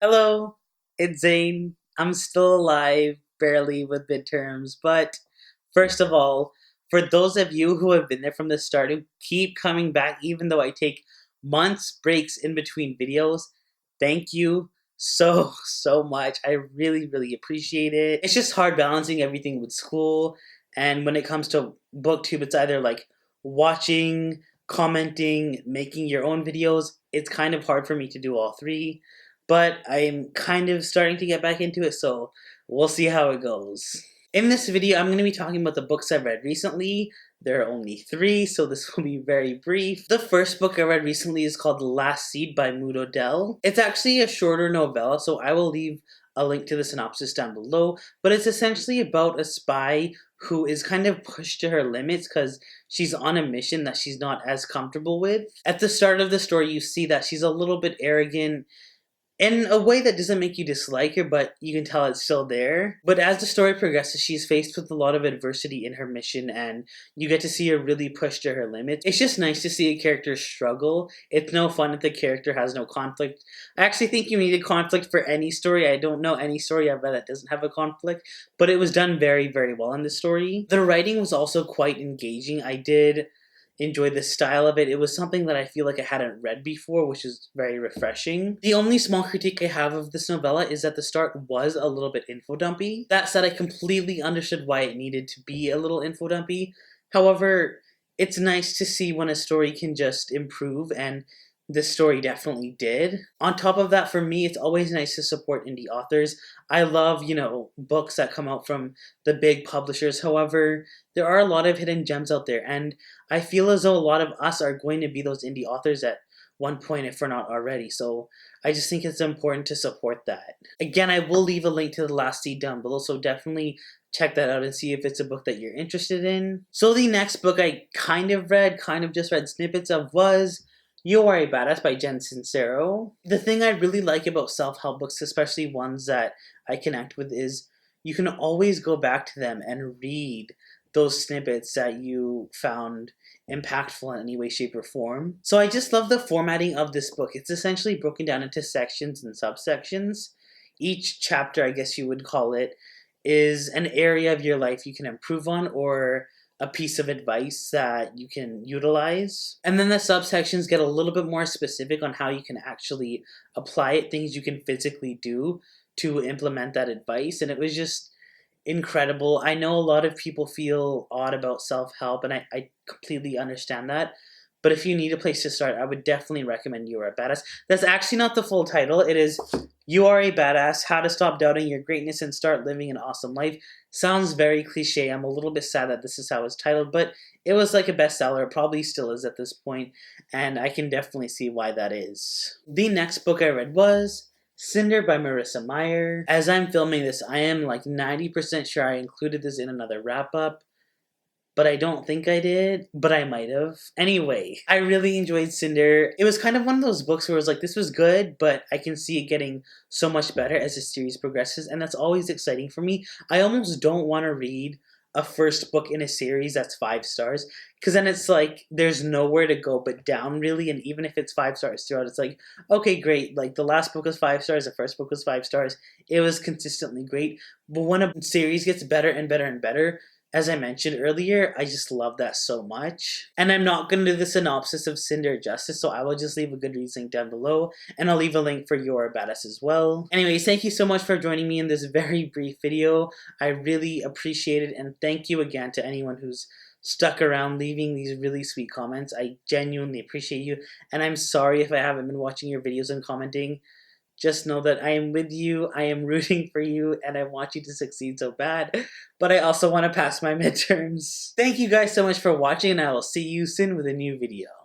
Hello, it's Zane. I'm still alive, barely with midterms, but first of all, for those of you who have been there from the start and keep coming back, even though I take months breaks in between videos, thank you so much. I really appreciate it. It's just hard balancing everything with school, and when it comes to booktube, it's either like watching, commenting, making your own videos. It's kind of hard for me to do all three, but I'm kind of starting to get back into it, so we'll see how it goes. In this video, I'm going to be talking about the books I've read recently. There are only three, so this will be very brief. The first book I read recently is called The Last Seed by Mood Odell. It's actually a shorter novella, so I will leave a link to the synopsis down below, but it's essentially about a spy who is kind of pushed to her limits because she's on a mission that she's not as comfortable with. At the start of the story, you see that she's a little bit arrogant in a way that doesn't make you dislike her, but you can tell it's still there. But as the story progresses, she's faced with a lot of adversity in her mission, and you get to see her really push to her limits. It's just nice to see a character struggle. It's no fun if the character has no conflict. I actually think you needed conflict for any story. I don't know any story I've read that doesn't have a conflict, but it was done very well in this story. The writing was also quite engaging. I did enjoy the style of it. It was something that I feel like I hadn't read before, which is very refreshing. The only small critique I have of this novella is that the start was a little bit info dumpy. That said, I completely understood why it needed to be a little info dumpy. However, it's nice to see when a story can just improve, and this story definitely did. On top of that, for me, it's always nice to support indie authors. I love, books that come out from the big publishers. However, there are a lot of hidden gems out there, and I feel as though a lot of us are going to be those indie authors at one point if we're not already. So I just think it's important to support that. Again, I will leave a link to The Last Seed down below, so definitely check that out and see if it's a book that you're interested in. So the next book I kind of just read snippets of was You Are a Badass by Jen Sincero. The thing I really like about self-help books, especially ones that I connect with, is you can always go back to them and read those snippets that you found impactful in any way, shape, or form. So I just love the formatting of this book. It's essentially broken down into sections and subsections. Each chapter, I guess you would call it, is an area of your life you can improve on, or a piece of advice that you can utilize. And then the subsections get a little bit more specific on how you can actually apply it, things you can physically do to implement that advice. And it was just incredible. I know a lot of people feel odd about self-help, and I completely understand that. But if you need a place to start, I would definitely recommend You Are a Badass. That's actually not the full title. It is You Are a Badass, How to Stop Doubting Your Greatness and Start Living an Awesome Life. Sounds very cliche. I'm a little bit sad that this is how it's titled, but it was like a bestseller. It probably still is at this point, and I can definitely see why that is. The next book I read was Cinder by Marissa Meyer. As I'm filming this, I am like 90% sure I included this in another wrap-up, but I don't think I did, but I might have. Anyway, I really enjoyed Cinder. It was kind of one of those books where I was like, this was good, but I can see it getting so much better as the series progresses, and that's always exciting for me. I almost don't want to read a first book in a series that's 5 stars, because then it's like there's nowhere to go but down, really. And even if it's 5 stars throughout, it's like, okay, great, like the last book was 5 stars, the first book was 5 stars, it was consistently great. But when a series gets better and better and better, as I mentioned earlier, I just love that so much. And I'm not going to do the synopsis of Cinder justice, so I will just leave a Goodreads link down below, and I'll leave a link for Your Badass as well. Anyways, thank you so much for joining me in this very brief video. I really appreciate it, and thank you again to anyone who's stuck around leaving these really sweet comments. I genuinely appreciate you, and I'm sorry if I haven't been watching your videos and commenting. Just know that I am with you, I am rooting for you, and I want you to succeed so bad. But I also want to pass my midterms. Thank you guys so much for watching, and I will see you soon with a new video.